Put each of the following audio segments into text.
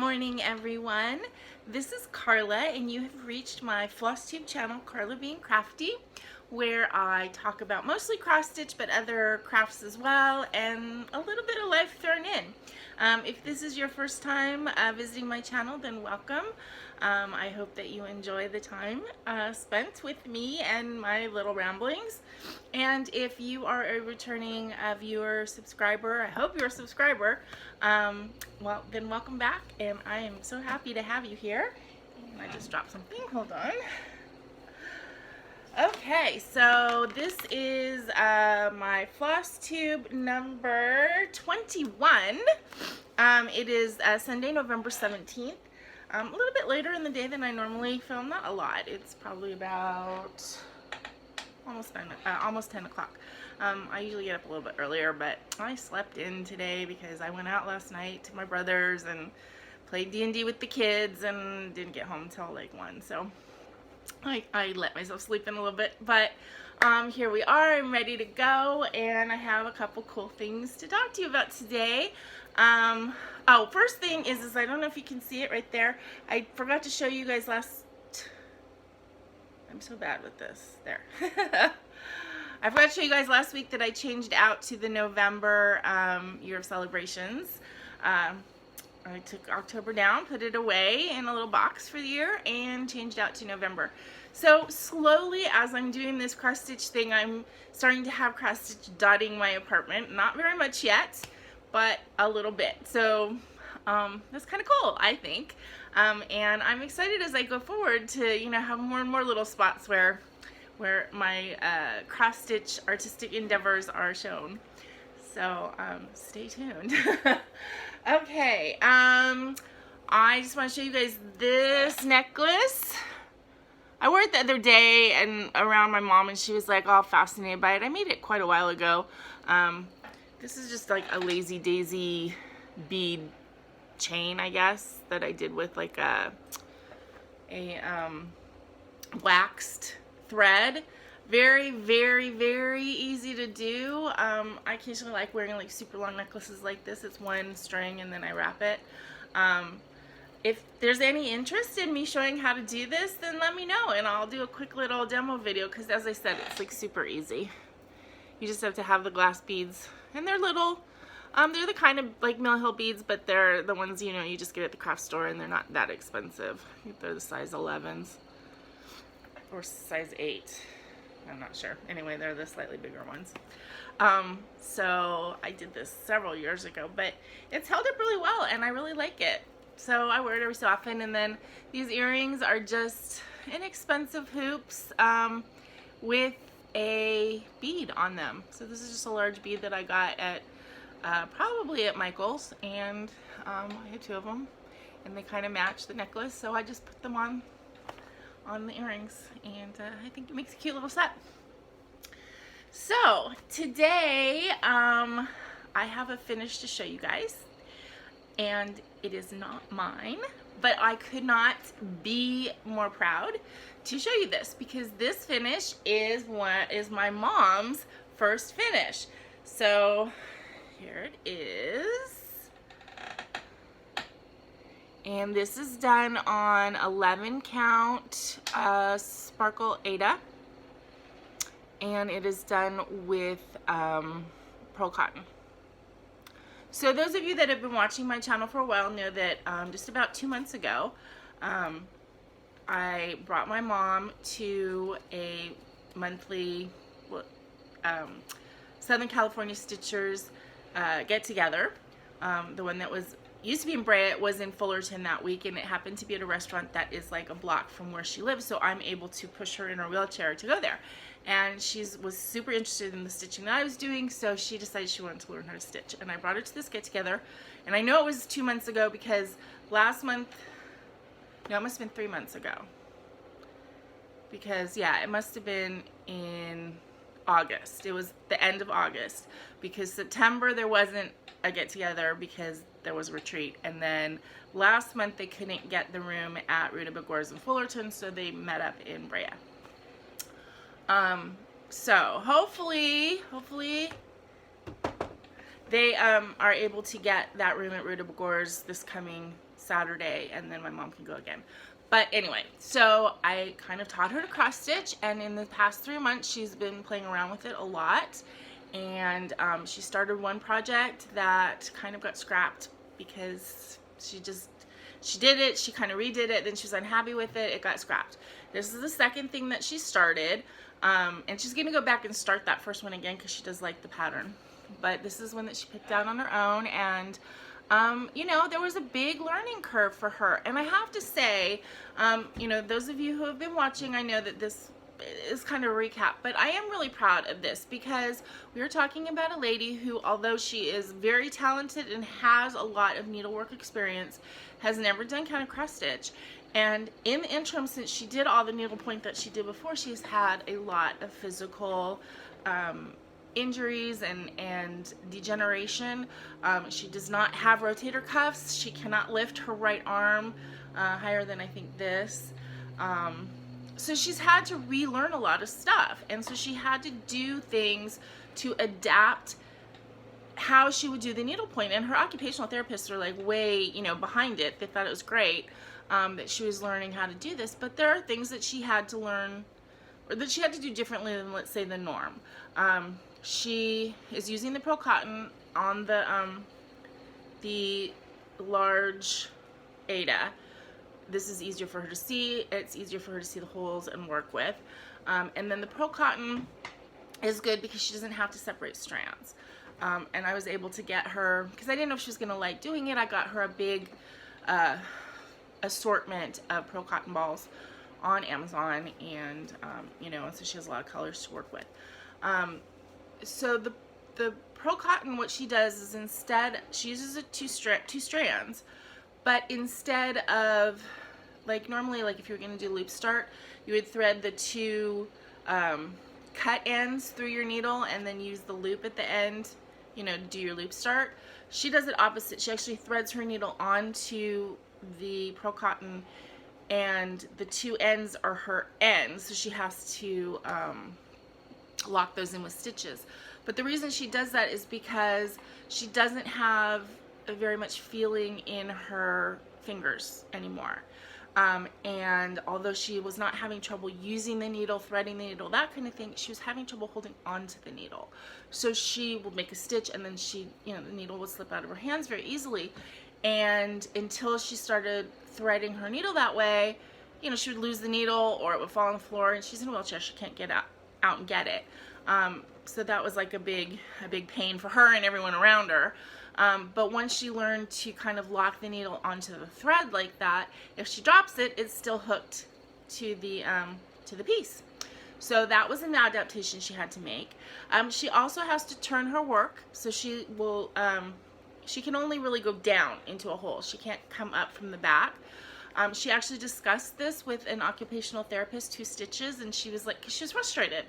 morning, everyone. This is Karla, and you have reached my FlossTube channel, KarlaBeingCrafty, where I talk about mostly cross stitch, but other crafts as well, and a little bit of life thrown in. If this is your first time visiting my channel, then welcome. I hope that you enjoy the time spent with me and my little ramblings. And if you are a returning viewer, subscriber, I hope you're a subscriber, well, then welcome back, and I am so happy to have you here. And I just dropped something, hold on. Okay, so this is my FlossTube number 21. It is Sunday, November 17th. A little bit later in the day than I normally film, not a lot. It's probably about almost 10 o'clock. I usually get up a little bit earlier, but I slept in today because I went out last night to my brother's and played D&D with the kids and didn't get home until like 1, so I let myself sleep in a little bit, but here we are. I'm ready to go, and I have a couple cool things to talk to you about today. Oh, first thing is I don't know if you can see it right there. I forgot to show you guys I'm so bad with this. There. I forgot to show you guys last week that I changed out to the November Year of Celebrations. I took October down, put it away in a little box for the year, and changed out to November. So slowly, as I'm doing this cross stitch thing, I'm starting to have cross stitch dotting my apartment. Not very much yet, but a little bit. So that's kind of cool, I think. And I'm excited as I go forward to, you know, have more and more little spots where my cross stitch artistic endeavors are shown. So stay tuned. Okay, I just want to show you guys this necklace. I wore it the other day and around my mom, and she was like all fascinated by it. I made it quite a while ago. This is just like a lazy daisy bead chain, I guess, that I did with like a waxed thread. Very, very, very easy to do. I occasionally like wearing like super long necklaces like this. It's one string and then I wrap it. If there's any interest in me showing how to do this, then let me know and I'll do a quick little demo video, because as I said, it's like super easy. You just have to have the glass beads, and they're little. They're the kind of like Mill Hill beads, but they're the ones, you know, you just get at the craft store, and they're not that expensive. I think they're the size 11s or size 8. I'm not sure. Anyway, they're the slightly bigger ones. So I did this several years ago, but it's held up really well and I really like it. So I wear it every so often. And then these earrings are just inexpensive hoops with a bead on them. So this is just a large bead that I got at probably at Michael's, and I had 2 of them and they kind of match the necklace, so I just put them on the earrings, and I think it makes a cute little set. So today I have a finish to show you guys, and it is not mine, but I could not be more proud to show you this, because this finish is my mom's first finish. So here it is. And this is done on 11 count Sparkle Aida, and it is done with pearl cotton. So those of you that have been watching my channel for a while know that just about 2 months ago, I brought my mom to a monthly Southern California Stitchers get together. The one that used to be in Brew, was in Fullerton that week, and it happened to be at a restaurant that is like a block from where she lives, so I'm able to push her in her wheelchair to go there. And she was super interested in the stitching that I was doing, so she decided she wanted to learn how to stitch. And I brought her to this get together, and I know it was 2 months ago because last month, no, it must have been 3 months ago. Because yeah, it must have been in August. It was the end of August, because September there wasn't a get together because there was a retreat, and then last month they couldn't get the room at Rudabagores in Fullerton, so they met up in Brew. So hopefully they are able to get that room at Rue Gores this coming Saturday, and then my mom can go again. But anyway, so I kind of taught her to cross stitch, and in the past 3 months she's been playing around with it a lot. And she started one project that kind of got scrapped because she did it, she kind of redid it, then she was unhappy with it, it got scrapped. This is the second thing that she started, and she's gonna go back and start that first one again because she does like the pattern. But this is one that she picked out on her own, and you know, there was a big learning curve for her. And I have to say, you know, those of you who have been watching, I know that this is kind of a recap, but I am really proud of this because we are talking about a lady who, although she is very talented and has a lot of needlework experience, has never done kind of cross stitch. And in the interim, since she did all the needlepoint that she did before, she's had a lot of physical injuries and degeneration. She does not have rotator cuffs. She cannot lift her right arm higher than I think this. So she's had to relearn a lot of stuff, and so she had to do things to adapt how she would do the needlepoint. And her occupational therapists are like way, you know, behind it. They thought it was great that she was learning how to do this, but there are things that she had to learn, or that she had to do differently than, let's say, the norm. She is using the pearl cotton on the large Aida. This is easier for her to see. It's easier for her to see the holes and work with. And then the pearl cotton is good because she doesn't have to separate strands. And I was able to get her, because I didn't know if she was going to like doing it, I got her a big assortment of pearl cotton balls on Amazon, and you know, and so she has a lot of colors to work with. So the pearl cotton, what she does is instead, she uses a two strands, but instead of, like normally, like if you were going to do loop start, you would thread the two cut ends through your needle and then use the loop at the end, you know, to do your loop start. She does it opposite. She actually threads her needle onto the pearl cotton, and the two ends are her ends, so she has to lock those in with stitches. But the reason she does that is because she doesn't have very much feeling in her fingers anymore. And although she was not having trouble using the needle, threading the needle, that kind of thing, she was having trouble holding onto the needle. So she would make a stitch, and then she, you know, the needle would slip out of her hands very easily. And until she started threading her needle that way, you know, she would lose the needle or it would fall on the floor, and she's in a wheelchair, she can't get out and get it. So that was like a big pain for her and everyone around her. But once she learned to kind of lock the needle onto the thread like that, if she drops it, it's still hooked to the piece. So that was an adaptation she had to make. She also has to turn her work, so she will, she can only really go down into a hole. She can't come up from the back. She actually discussed this with an occupational therapist who stitches, and she was like, 'cause she was frustrated.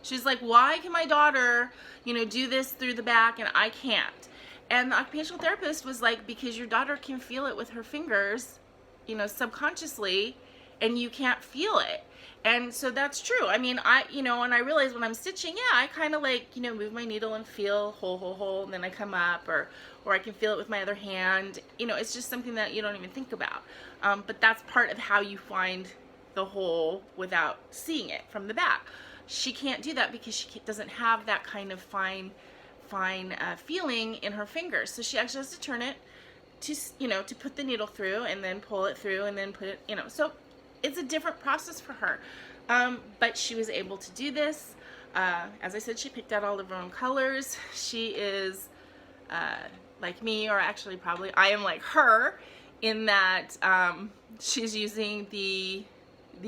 She was like, why can my daughter, you know, do this through the back and I can't? And the occupational therapist was like, because your daughter can feel it with her fingers, you know, subconsciously, and you can't feel it. And so that's true. I mean, you know, and I realize when I'm stitching, yeah, I kind of like, you know, move my needle and feel hole, and then I come up, or I can feel it with my other hand. You know, it's just something that you don't even think about. But that's part of how you find the hole without seeing it from the back. She can't do that because she doesn't have that kind of fine feeling in her fingers. So she actually has to turn it to, you know, to put the needle through and then pull it through and then put it, you know, so it's a different process for her. But she was able to do this. As I said, she picked out all of her own colors. She is like me, or actually probably I am like her, in that she's using the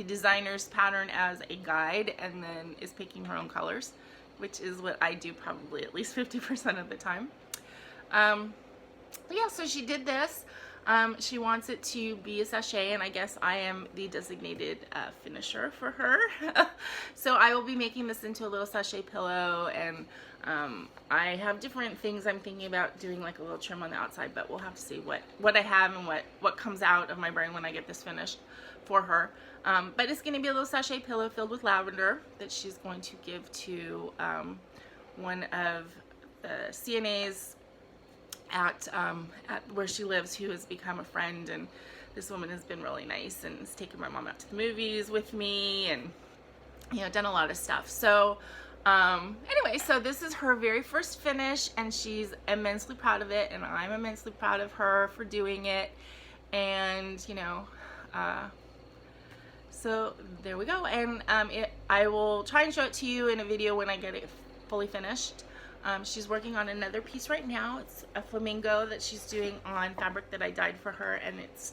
designer's pattern as a guide and then is picking her own colors, which is what I do probably at least 50% of the time. But yeah, so she did this. She wants it to be a sachet, and I guess I am the designated finisher for her. So I will be making this into a little sachet pillow, and I have different things I'm thinking about doing, like a little trim on the outside, but we'll have to see what I have and what comes out of my brain when I get this finished for her. But it's going to be a little sachet pillow filled with lavender that she's going to give to one of the CNA's at where she lives, who has become a friend, and this woman has been really nice and has taken my mom out to the movies with me, and you know, done a lot of stuff. So anyway, so this is her very first finish, and she's immensely proud of it, and I'm immensely proud of her for doing it. And you know, so there we go. And I will try and show it to you in a video when I get it fully finished. She's working on another piece right now. It's a flamingo that she's doing on fabric that I dyed for her, and it's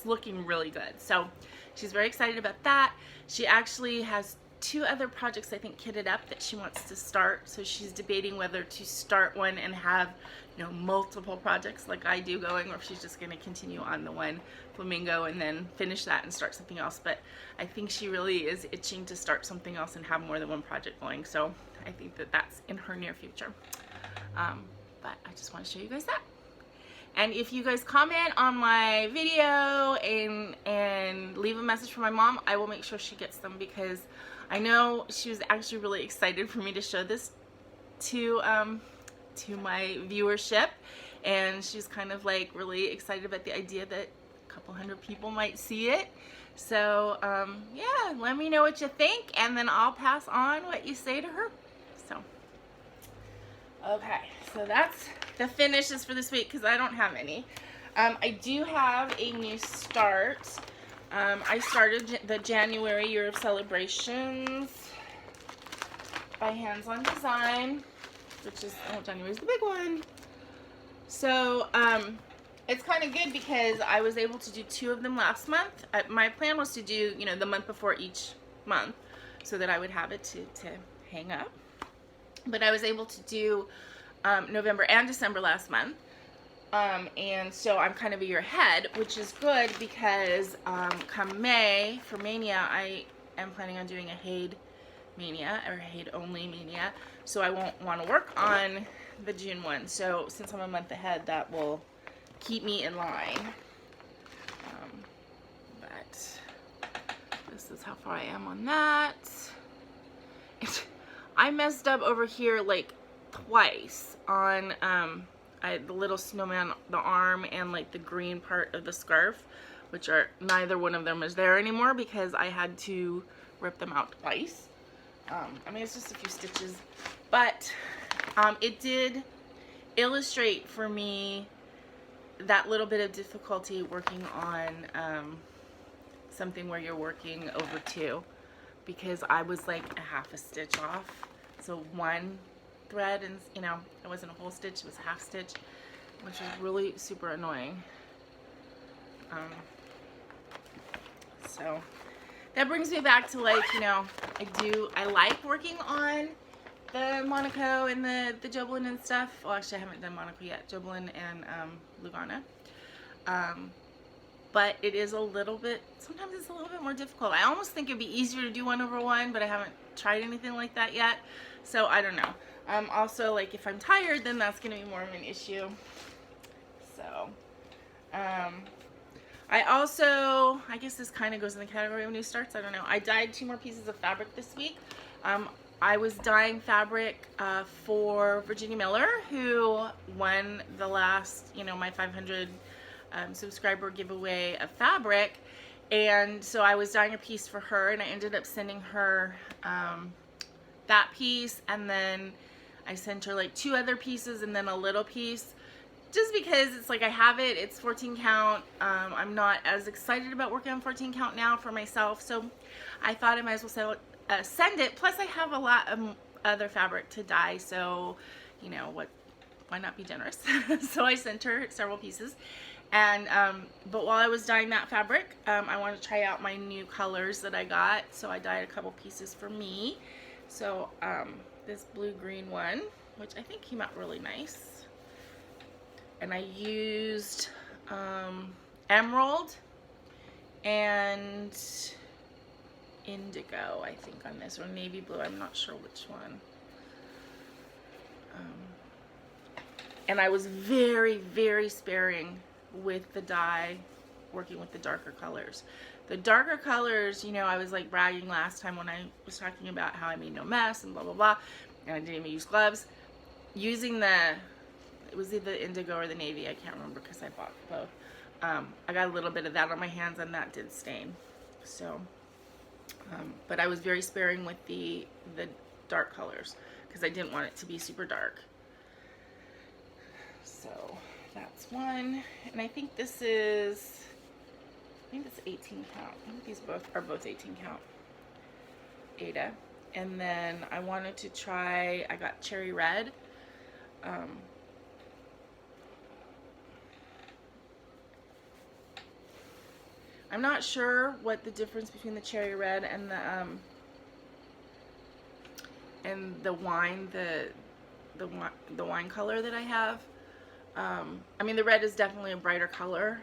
looking really good. So she's very excited about that. She actually has 2 other projects, I think, kitted up that she wants to start. So she's debating whether to start one and have, you know, multiple projects like I do going, or if she's just going to continue on the one flamingo and then finish that and start something else. But I think she really is itching to start something else and have more than one project going. So I think that that's in her near future. But I just want to show you guys that. And if you guys comment on my video and leave a message for my mom, I will make sure she gets them, because I know she was actually really excited for me to show this to my viewership, and she's kind of like really excited about the idea that a couple hundred people might see it. So yeah, let me know what you think, and then I'll pass on what you say to her. So okay, so that's the finishes for this week, because I don't have any. I do have a new start. I started the January Year of Celebrations by Hands On Design, which is, oh, January's the big one. So it's kind of good because I was able to do 2 of them last month. My plan was to do, you know, the month before each month, so that I would have it to hang up. But I was able to do November and December last month. And so I'm kind of a year ahead, which is good, because come May for Mania, I am planning on doing a Hilde Mania, or Hilde only Mania, so I won't want to work on the June one. So since I'm a month ahead, that will keep me in line. But this is how far I am on that. I messed up over here like twice on the little snowman, the arm, and like the green part of the scarf, which are, neither one of them is there anymore because I had to rip them out twice. I mean, it's just a few stitches, but it did illustrate for me that little bit of difficulty working on something where you're working over 2, because I was like a half a stitch off. So one thread, and you know, it wasn't a whole stitch, it was a half stitch, which was really super annoying. So that brings me back to, like, you know, I like working on the Monaco and the Joblin and stuff. Well, actually I haven't done Monaco yet, Joblin and Lugana. But it is a little bit, sometimes it's a little bit more difficult. I almost think it'd be easier to do 1/1, but I haven't tried anything like that yet. So I don't know. Also, like, if I'm tired, then that's going to be more of an issue. So, I also, I guess this kind of goes in the category of new starts. I don't know. I dyed 2 more pieces of fabric this week. I was dyeing fabric for Virginia Miller, who won the last, you know, my 500 subscriber giveaway of fabric. And so I was dyeing a piece for her, and I ended up sending her that piece, and then I sent her like 2 other pieces and then a little piece, just because it's like I have it, it's 14 count. I'm not as excited about working on 14 count now for myself, so I thought I might as well send it. Plus I have a lot of other fabric to dye, so you know what, why not be generous? So I sent her several pieces. And but while I was dyeing that fabric, I wanted to try out my new colors that I got, so I dyed a couple pieces for me. So this blue-green one, which I think came out really nice, and I used emerald and indigo, I think, on this, or navy blue, I'm not sure which one. And I was very, very sparing with the dye, working with the darker colors. The darker colors, you know, I was like bragging last time when I was talking about how I made no mess and blah blah blah, and I didn't even use gloves. Using the it was either the indigo or the navy, I can't remember because I bought both. I got a little bit of that on my hands and that did stain. So, but I was very sparing with the dark colors because I didn't want it to be super dark. So that's one, and I think this is, I think it's 18 count. I think these are both 18 count Aida. And then I wanted to try, I got cherry red. I'm not sure what the difference between the cherry red and the wine, the wine color that I have. I mean, the red is definitely a brighter color,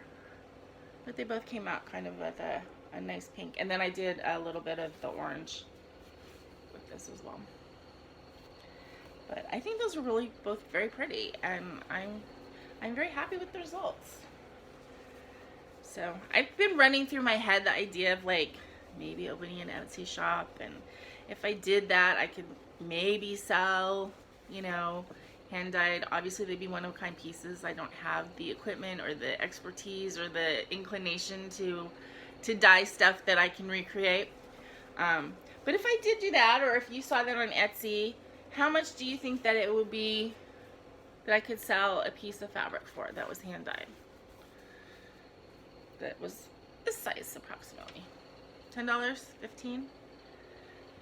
but they both came out kind of with a nice pink. And then I did a little bit of the orange with this as well. But I think those are really both very pretty, and I'm very happy with the results. So I've been running through my head the idea of like maybe opening an Etsy shop, and if I did that, I could maybe sell, you know, hand dyed. Obviously they'd be one-of-a-kind pieces. I don't have the equipment or the expertise or the inclination to dye stuff that I can recreate. But if I did do that, or if you saw that on Etsy, how much do you think that it would be that I could sell a piece of fabric for that was hand dyed? That was this size approximately. $10? $15?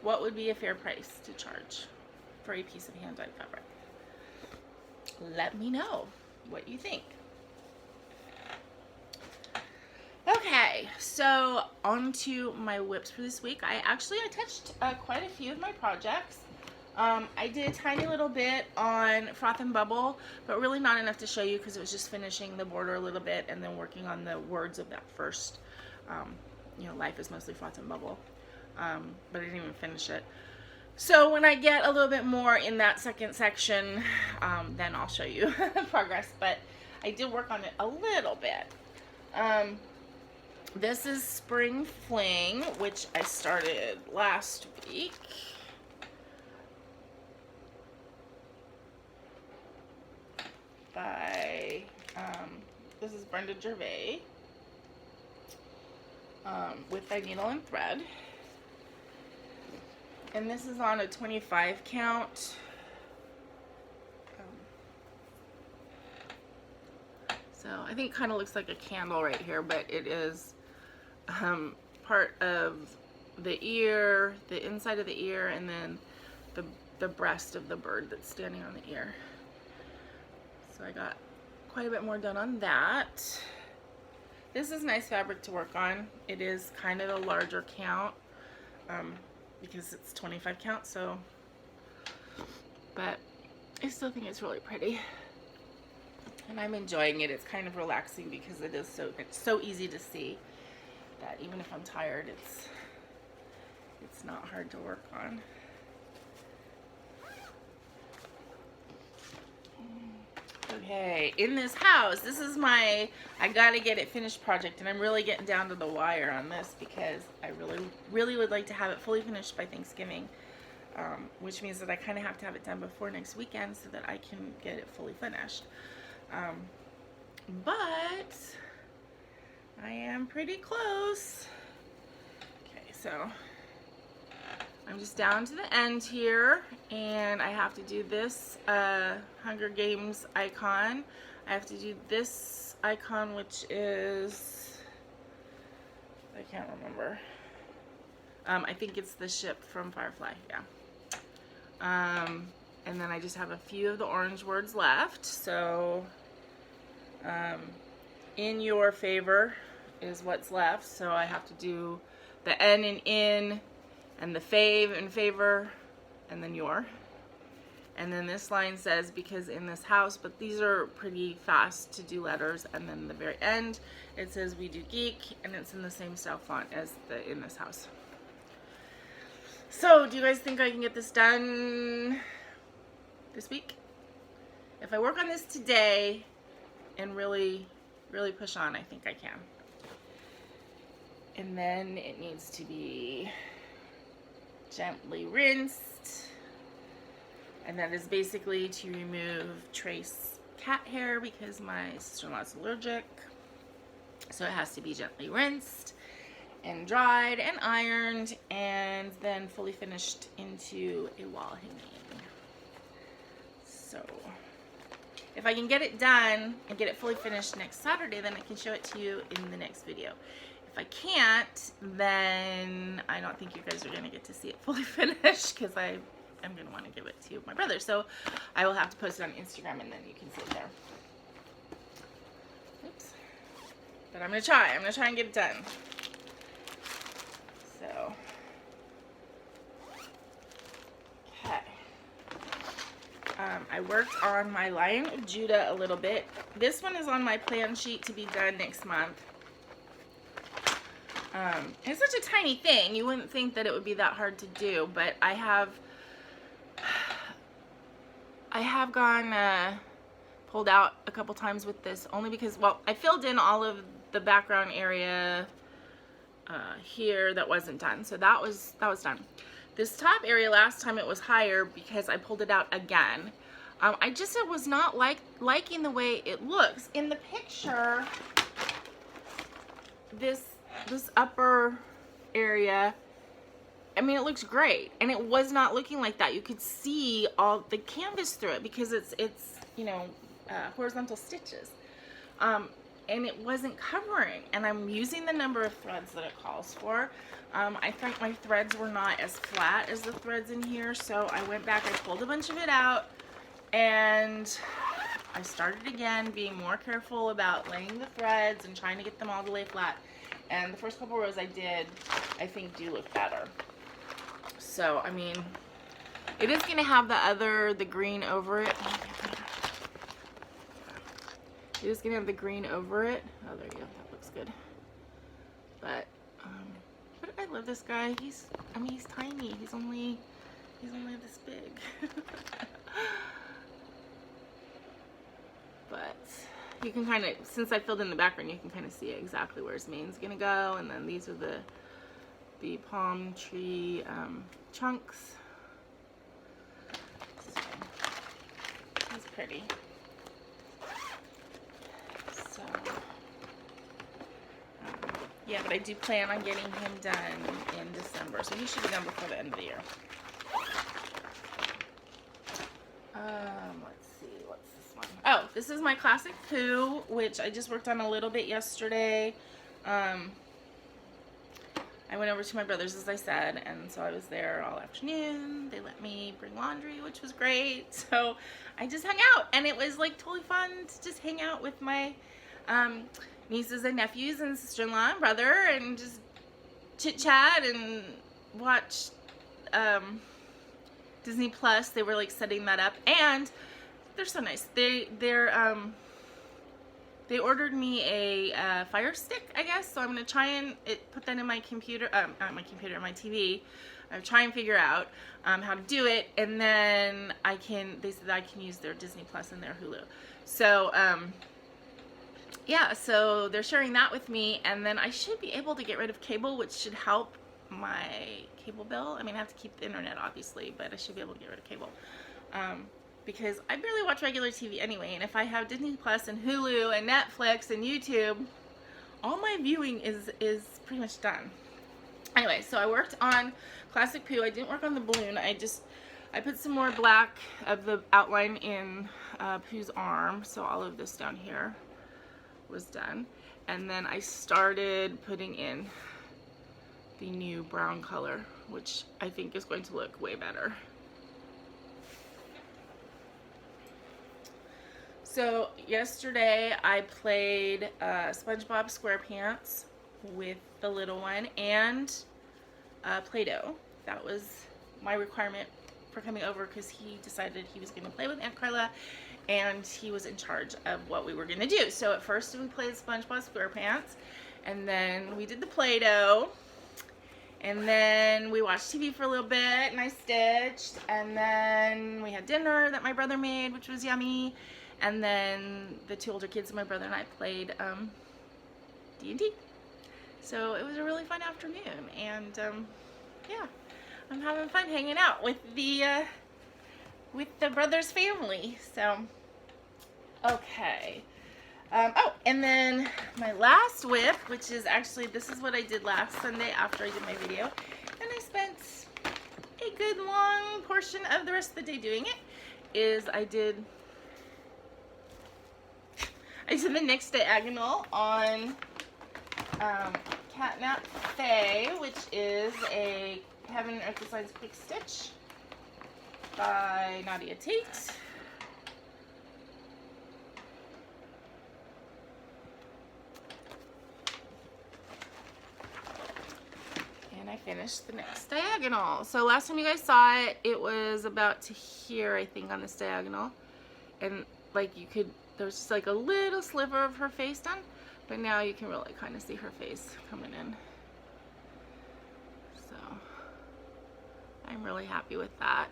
What would be a fair price to charge for a piece of hand dyed fabric? Let me know what you think. Okay, so on to my whips for this week. I touched quite a few of my projects. I did a tiny little bit on Froth and Bubble, but really not enough to show you because it was just finishing the border a little bit and then working on the words of that first, you know, life is mostly Froth and Bubble, but I didn't even finish it. So when I get a little bit more in that second section, then I'll show you progress, but I did work on it a little bit. This is Spring Fling, which I started last week. By, this is Brenda Gervais, with my needle and thread. And this is on a 25 count. So I think it kind of looks like a candle right here, but it is part of the ear, the inside of the ear, and then the breast of the bird that's standing on the ear. So I got quite a bit more done on that. This is nice fabric to work on. It is kind of a larger count because it's 25 count, so, but I still think it's really pretty. And I'm enjoying it. It's kind of relaxing because it's so easy to see that even if I'm tired, it's not hard to work on. Okay, in this house, this is my I gotta get it finished project, and I'm really getting down to the wire on this because I really would like to have it fully finished by Thanksgiving, which means that I kind of have to have it done before next weekend so that I can get it fully finished. But I am pretty close. Okay, so I'm just down to the end here, and I have to do this Hunger Games icon. I have to do this icon, which is, I can't remember. I think it's the ship from Firefly, yeah. And then I just have a few of the orange words left. So, in your favor is what's left. So I have to do the N and in, and the fave and favor, and then your. And then this line says, because in this house, but these are pretty fast to do letters. And then the very end, it says we do geek, and it's in the same style font as the in this house. So do you guys think I can get this done this week? If I work on this today and really push on, I think I can. And then it needs to be gently rinsed, and that is basically to remove trace cat hair because my sister-in-law is allergic. So it has to be gently rinsed and dried and ironed and then fully finished into a wall hanging. So if I can get it done and get it fully finished next Saturday, then I can show it to you in the next video. If I can't, then I don't think you guys are going to get to see it fully finished because I'm going to want to give it to my brother. So I will have to post it on Instagram and then you can see it there. Oops. But I'm going to try. I'm going to try and get it done. So, okay. I worked on my Lion of Judah a little bit. This one is on my plan sheet to be done next month. It's such a tiny thing. You wouldn't think that it would be that hard to do, but I have gone pulled out a couple times with this only because, well, I filled in all of the background area here that wasn't done, so that was done. This top area last time it was higher because I pulled it out again. I just was not liking the way it looks in the picture. This upper area, I mean, it looks great, and it was not looking like that. You could see all the canvas through it because it's you know, horizontal stitches, and it wasn't covering, and I'm using the number of threads that it calls for. I think my threads were not as flat as the threads in here, so I went back, I pulled a bunch of it out, and I started again, being more careful about laying the threads and trying to get them all to lay flat. And the first couple rows I did, I think, do look better. So, I mean, it is going to have the green over it. It is going to have the green over it. Oh, there you go. That looks good. But I love this guy. He's tiny. He's only this big. But you can kind of, since I filled in the background, you can kind of see exactly where his mane's gonna go. And then these are the palm tree chunks. So, he's pretty. So, yeah, but I do plan on getting him done in December, so he should be done before the end of the year. Let's see, what's this one? Oh, this is my classic poo, which I just worked on a little bit yesterday. I went over to my brother's, as I said, and so I was there all afternoon. They let me bring laundry, which was great. So I just hung out, and it was like totally fun to just hang out with my nieces and nephews and sister-in-law and brother, and just chit-chat and watch Disney Plus. They were like setting that up, and they're so nice. They ordered me a Fire Stick, I guess, so I'm gonna try and put that in my computer, not my computer, my TV. I'm trying to figure out how to do it, and then they said that I can use their Disney Plus and their Hulu. So yeah, so they're sharing that with me, and then I should be able to get rid of cable, which should help my cable bill. I mean, I have to keep the internet, obviously, but I should be able to get rid of cable. Because I barely watch regular TV anyway, and if I have Disney Plus and Hulu and Netflix and YouTube, all my viewing is pretty much done. Anyway, so I worked on Classic Poo. I didn't work on the balloon. I put some more black of the outline in Pooh's arm, so all of this down here was done. And then I started putting in the new brown color, which I think is going to look way better. So yesterday I played SpongeBob SquarePants with the little one and Play-Doh. That was my requirement for coming over because he decided he was going to play with Aunt Carla, and he was in charge of what we were going to do. So at first we played SpongeBob SquarePants, and then we did the Play-Doh, and then we watched TV for a little bit, and I stitched, and then we had dinner that my brother made, which was yummy. And then the two older kids, my brother and I, played D&D. So it was a really fun afternoon, and yeah, I'm having fun hanging out with the brothers' family. So, Okay. Oh, and then my last whip, which is actually, this is what I did last Sunday after I did my video. And I spent a good long portion of the rest of the day doing it, is I did the next diagonal on Catnap Faye, which is a Heaven and Earth Designs Quick Stitch by Nadia Tate. And I finished the next diagonal. So last time you guys saw it, it was about to here, I think, on this diagonal. And like you could, there was just like a little sliver of her face done, but now you can really kind of see her face coming in. So I'm really happy with that.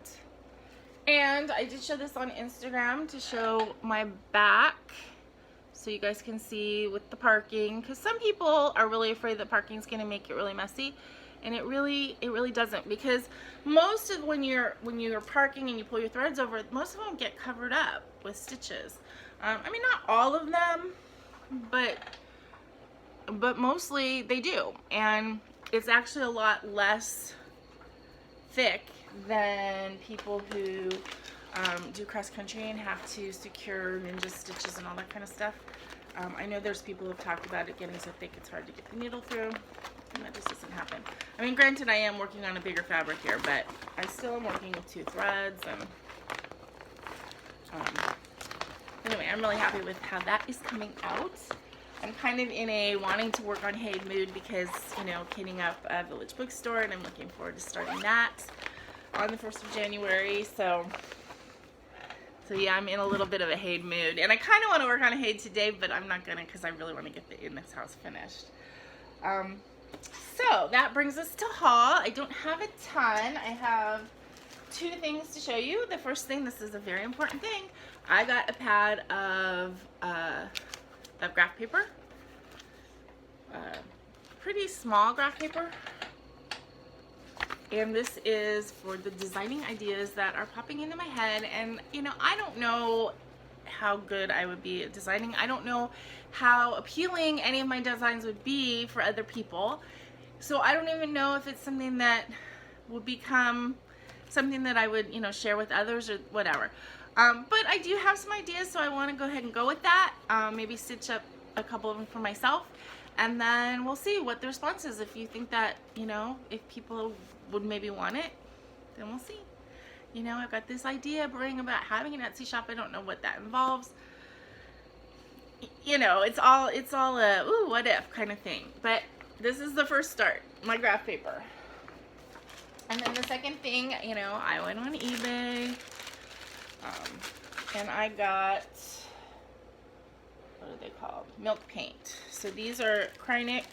And I did show this on Instagram to show my back so you guys can see with the parking, because some people are really afraid that parking is going to make it really messy, and it really doesn't, because most of when you're parking and you pull your threads over, most of them get covered up with stitches. I mean, not all of them, but mostly they do, and it's actually a lot less thick than people who do cross country and have to secure ninja stitches and all that kind of stuff. I know there's people who've talked about it getting so thick it's hard to get the needle through, and that just doesn't happen. I mean, granted, I am working on a bigger fabric here, but I still am working with 2 threads, and anyway, I'm really happy with how that is coming out. I'm kind of in a wanting to work on Handmade mood because, you know, kitting up a Village bookstore, and I'm looking forward to starting that on the 1st of January. So yeah, I'm in a little bit of a Handmade mood, and I kind of want to work on a Handmade today, but I'm not gonna, because I really want to get the In This House finished. So that brings us to haul. I don't have a ton. I have 2 things to show you. The first thing, this is a very important thing. I got a pad of graph paper, pretty small graph paper, and this is for the designing ideas that are popping into my head. And you know, I don't know how good I would be at designing. I don't know how appealing any of my designs would be for other people, so I don't even know if it's something that would become something that I would, you know, share with others or whatever. But I do have some ideas, so I want to go ahead and go with that. Maybe stitch up a couple of them for myself, and then we'll see what the response is. If you think that, you know, if people would maybe want it, then we'll see. You know, I've got this idea brewing about having an Etsy shop. I don't know what that involves. You know, it's all a ooh, what if kind of thing. But this is the first start, my graph paper. And then the second thing, you know, I went on eBay, and I got, what are they called? Milk paint. So these are Kreinik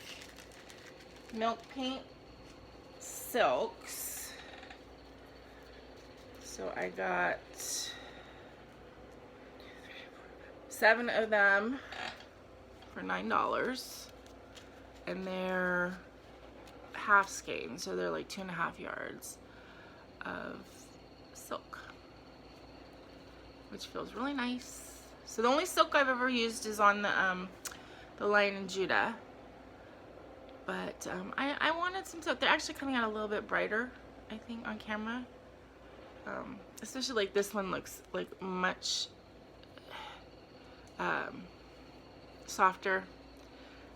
milk paint silks. So I got 7 of them for $9, and they're half skein, so they're like 2.5 yards of silk, which feels really nice. So the only silk I've ever used is on the Lion and Judah, but I wanted some silk. They're actually coming out a little bit brighter, I think, on camera. Especially like this one looks like much softer.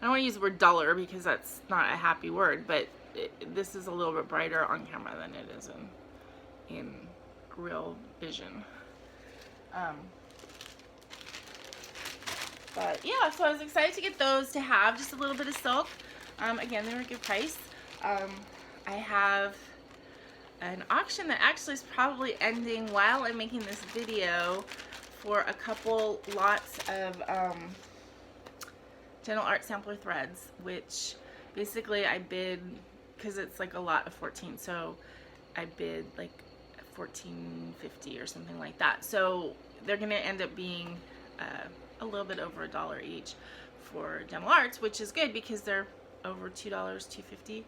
I don't want to use the word duller because that's not a happy word, but this is a little bit brighter on camera than it is in real vision. But yeah, so I was excited to get those, to have just a little bit of silk. Again, they were a good price. I have an auction that actually is probably ending while I'm making this video for a couple lots of Gentle Art sampler threads, which basically I bid, because it's like a lot of 14, so I bid like $14.50 or something like that. So they're gonna end up being a little bit over $1 each for Gentle Arts, which is good because they're over $2, $2.50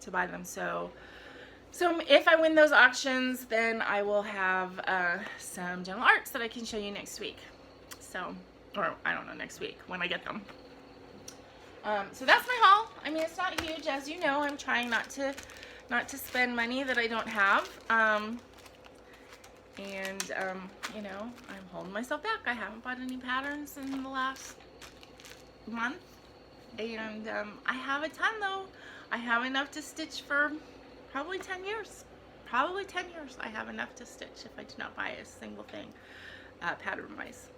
to buy them. So So if I win those auctions, then I will have some gentle arts that I can show you next week. So, or I don't know, next week when I get them. So that's my haul. I mean, it's not huge, as you know. I'm trying not to spend money that I don't have. You know, I'm holding myself back. I haven't bought any patterns in the last month, and I have a ton though. I have enough to stitch for probably 10 years. Probably 10 years I have enough to stitch if I do not buy a single thing pattern-wise.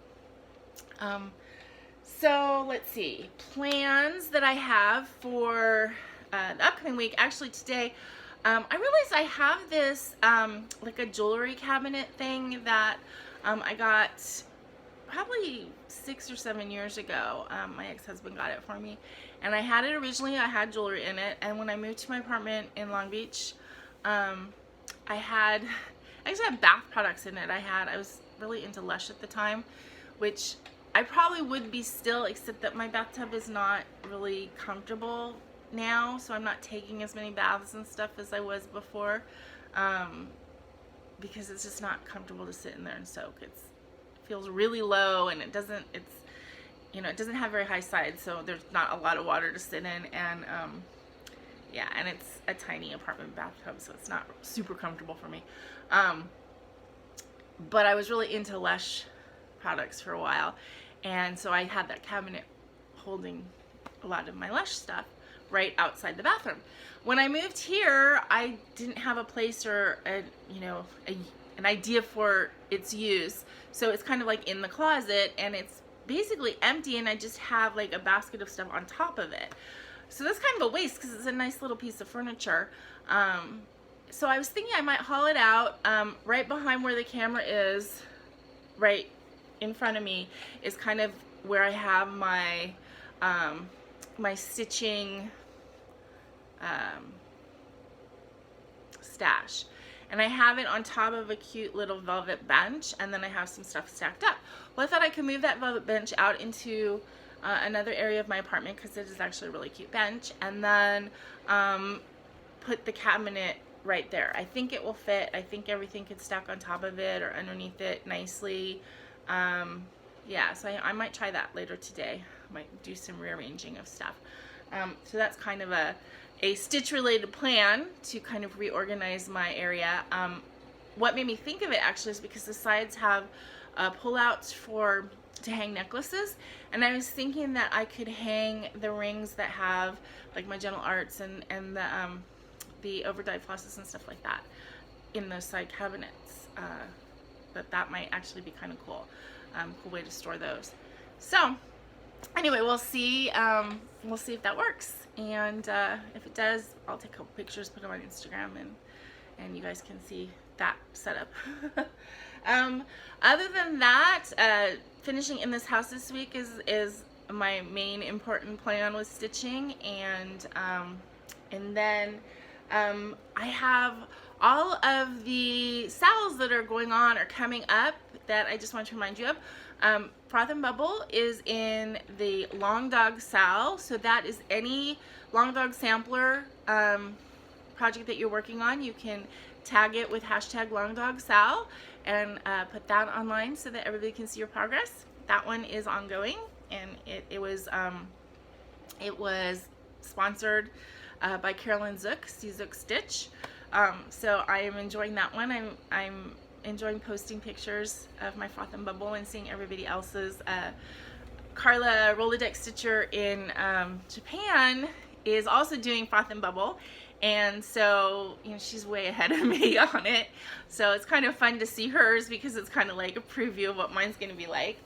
So let's see, plans that I have for the upcoming week. Actually today, I realized I have this like a jewelry cabinet thing that I got probably 6 or 7 years ago. My ex-husband got it for me, and I had it originally. I had jewelry in it, and when I moved to my apartment in Long Beach, I actually had bath products in it. I was really into Lush at the time, which I probably would be still, except that my bathtub is not really comfortable now, so I'm not taking as many baths and stuff as I was before, because it's just not comfortable to sit in there and soak. It feels really low, and it doesn't have very high sides, so there's not a lot of water to sit in, and yeah, and it's a tiny apartment bathtub, so it's not super comfortable for me. But I was really into Lush products for a while, and so I had that cabinet holding a lot of my Lush stuff right outside the bathroom. When I moved here, I didn't have a place or an idea for its use, so it's kind of like in the closet, and it's basically empty, and I just have like a basket of stuff on top of it. So that's kind of a waste because it's a nice little piece of furniture. So I was thinking I might haul it out. Right behind where the camera is, right in front of me, is kind of where I have my my stitching stash, and I have it on top of a cute little velvet bench, and then I have some stuff stacked up. Well, I thought I could move that velvet bench out into another area of my apartment, because it is actually a really cute bench, and then put the cabinet right there. I think it will fit. I think everything could stack on top of it or underneath it nicely. Yeah, so I might try that later today. I might do some rearranging of stuff. So that's kind of a stitch related plan to kind of reorganize my area. What made me think of it actually is because the sides have pullouts to hang necklaces, and I was thinking that I could hang the rings that have like my gentle arts and the overdyed flosses and stuff like that in those side cabinets. That might actually be kind of cool. Cool way to store those. So anyway, we'll see if that works, and if it does, I'll take a couple pictures, put them on Instagram, and you guys can see that setup. Other than that, finishing in this house this week is my main important plan with stitching, and then I have all of the sales that are going on or coming up that I just want to remind you of. Froth and Bubble is in the Long Dog Sal, so that is any Long Dog sampler project that you're working on. You can tag it with hashtag Long Dog Sal and put that online so that everybody can see your progress. That one is ongoing, and it was sponsored by Carolyn Zook, Zook Stitch. So I am enjoying that one. I'm enjoying posting pictures of my Froth and Bubble and seeing everybody else's. Karla Rolodex Stitcher in Japan is also doing Froth and Bubble, and so she's way ahead of me on it. So it's kind of fun to see hers because it's kind of like a preview of what mine's going to be like.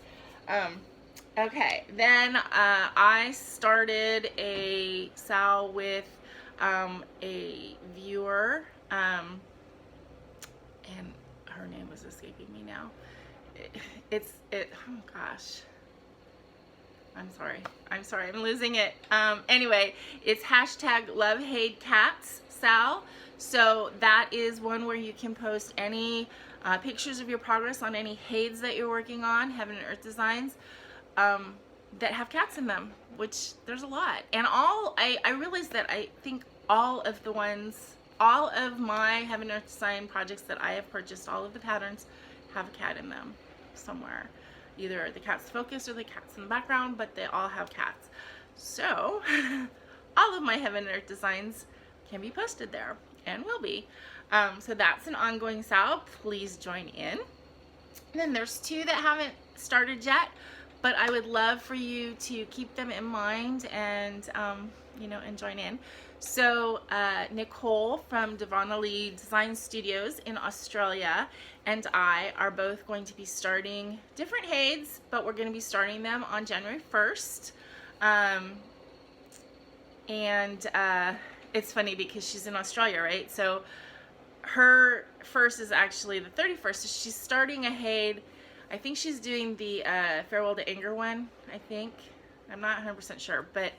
Okay, then I started a sal with a viewer, and her name was escaping me now. Oh gosh, I'm sorry, I'm losing it. Anyway, it's hashtag Love Hate Cats Sal. So that is one where you can post any pictures of your progress on any HAIDs that you're working on, Heaven and Earth designs, that have cats in them, which there's a lot. And I realized that I think all of the ones all of my Heaven Earth Design projects that I have purchased, all of the patterns have a cat in them somewhere. Either the cat's focused or the cat's in the background, but they all have cats. So all of my Heaven Earth designs can be posted there and will be. So that's an ongoing sale. Please join in. And then there's two that haven't started yet, but I would love for you to keep them in mind and you know, and join in. So Nicole from Devonna Lee Design Studios in Australia and I are both going to be starting different HAEDs, but we're going to be starting them on January 1st. It's funny because she's in Australia, right? So her first is actually the 31st. So she's starting a HAED. I think she's doing the Farewell to Anger one, I think. I'm not 100% sure, but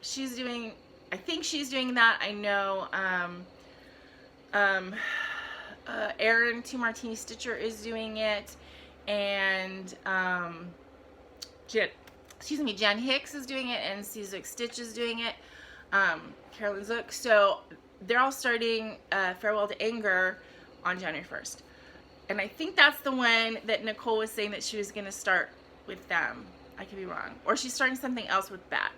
she's doing, I think she's doing that. I know Erin Two Martini Stitcher is doing it, and Jan Hicks is doing it, and Zook Stitch is doing it, Carolyn Zook. So they're all starting Farewell to Anger on January 1st. And I think that's the one that Nicole was saying that she was going to start with them. I could be wrong. Or she's starting something else with Beck.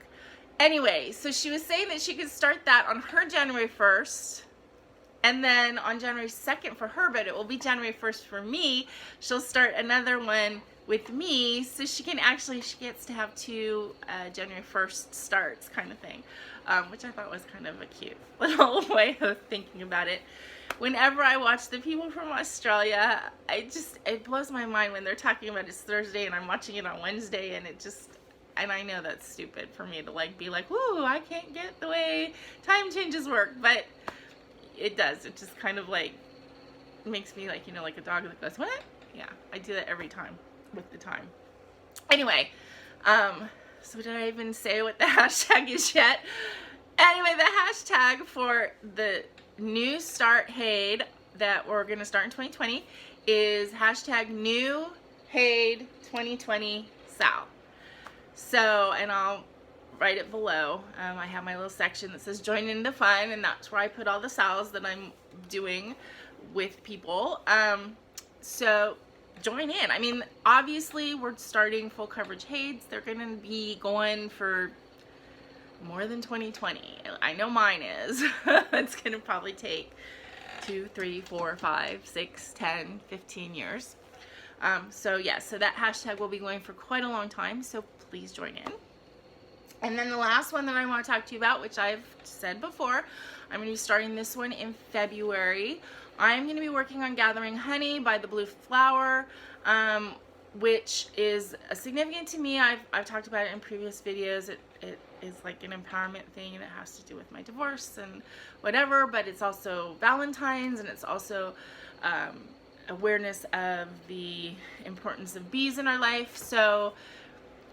Anyway, so she was saying that she could start that on her January 1st. And then on January 2nd for her, but it will be January 1st for me. She'll start another one with me. So she can actually, she gets to have two January 1st starts kind of thing. Which I thought was kind of a cute little way of thinking about it. Whenever I watch the people from Australia, it blows my mind when they're talking about it's Thursday and I'm watching it on Wednesday, and and I know that's stupid for me to like be like, woo, I can't get the way time changes work, but it does. It just kind of like makes me like, you know, like a dog that goes, what? Yeah, I do that every time with the time. Anyway, so did I even say what the hashtag is yet? Anyway, the hashtag for the new start HAED that we're going to start in 2020 is hashtag new HAED 2020 Sal. So, and I'll write it below. I have my little section that says join in the fun, and that's where I put all the sales that I'm doing with people. So join in. I mean, obviously we're starting full coverage HAEDs. They're going to be going for more than 2020. I know mine is. It's going to probably take 2, 3, 4, 5, 6, 10, 15 years. So yeah, so that hashtag will be going for quite a long time, so please join in. And then the last one that I want to talk to you about, which I've said before, I'm going to be starting this one in February. I'm going to be working on Gathering Honey by the Blue Flower, which is significant to me. I've talked about it in previous videos. It is like an empowerment thing, and it has to do with my divorce and whatever, but it's also Valentine's, and it's also awareness of the importance of bees in our life. So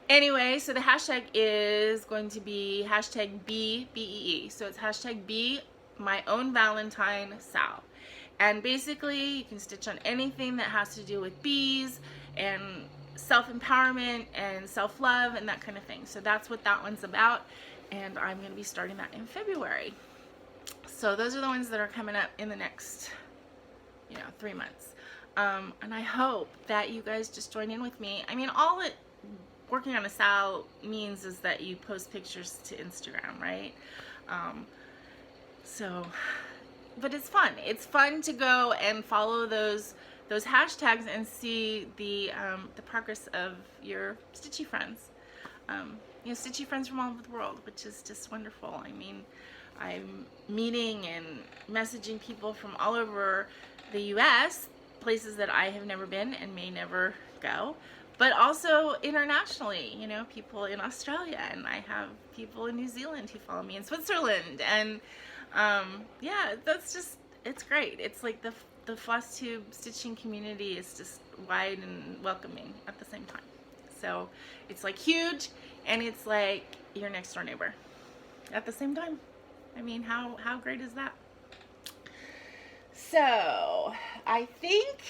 anyway, so the hashtag is going to be hashtag BEE. So it's hashtag Be My Own Valentine Sal. And basically you can stitch on anything that has to do with bees and self-empowerment and self-love and that kind of thing. So that's what that one's about, and I'm going to be starting that in February. So those are the ones that are coming up in the next, 3 months. And I hope that you guys just join in with me. I mean, all it working on a sal means is that you post pictures to Instagram, right? But it's fun. It's fun to go and follow those hashtags and see the progress of your stitchy friends. Stitchy friends from all over the world, which is just wonderful. I mean, I'm meeting and messaging people from all over the U.S., places that I have never been and may never go, but also internationally, people in Australia, and I have people in New Zealand who follow me, in Switzerland, and yeah, it's great. It's like the FlossTube stitching community is just wide and welcoming at the same time. So it's like huge, and it's like your next door neighbor at the same time. I mean, how great is that? So I think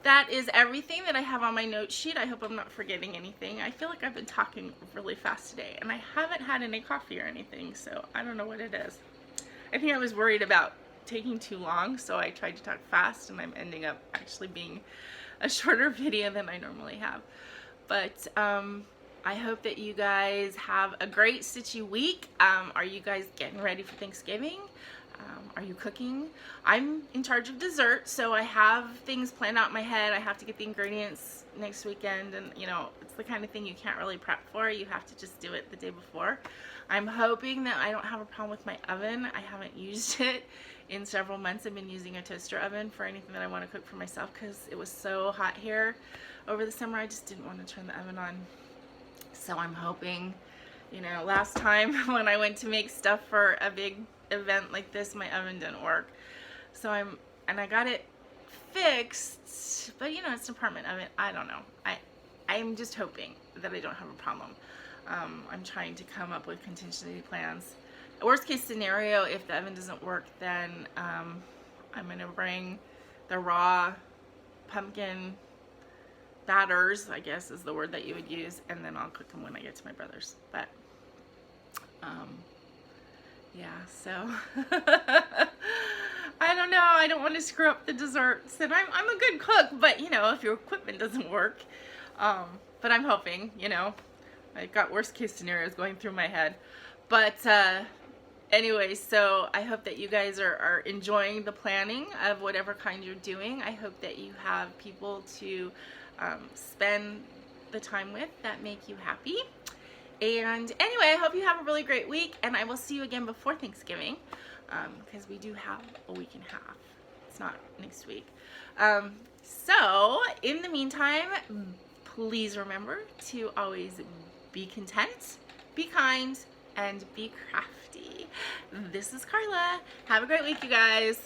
that is everything that I have on my note sheet. I hope I'm not forgetting anything. I feel like I've been talking really fast today, and I haven't had any coffee or anything, so I don't know what it is. I think I was worried about taking too long, so I tried to talk fast, and I'm ending up actually being a shorter video than I normally have. But I hope that you guys have a great stitchy week. Are you guys getting ready for Thanksgiving? Are you cooking? I'm in charge of dessert, so I have things planned out in my head. I have to get the ingredients next weekend, and you know, it's the kind of thing you can't really prep for. You have to just do it the day before. I'm hoping that I don't have a problem with my oven. I haven't used it in several months. I've been using a toaster oven for anything that I want to cook for myself because it was so hot here over the summer. I just didn't want to turn the oven on. So I'm hoping, you know, last time when I went to make stuff for a big event like this, my oven didn't work. So I got it fixed, but you know, it's an apartment oven. I don't know. I'm just hoping that I don't have a problem. I'm trying to come up with contingency plans. Worst case scenario, if the oven doesn't work, then I'm gonna bring the raw pumpkin batters, I guess is the word that you would use, and then I'll cook them when I get to my brother's. But yeah, so I don't know. I don't want to screw up the desserts, and I'm a good cook, but you know, if your equipment doesn't work, but I'm hoping, you know, I've got worst case scenarios going through my head. But anyway, so I hope that you guys are enjoying the planning of whatever kind you're doing. I hope that you have people to spend the time with that make you happy. And anyway, I hope you have a really great week, and I will see you again before Thanksgiving, because we do have a week and a half. It's not next week. So in the meantime, please remember to always be content, be kind, and be crafty. This is Karla. Have a great week, you guys.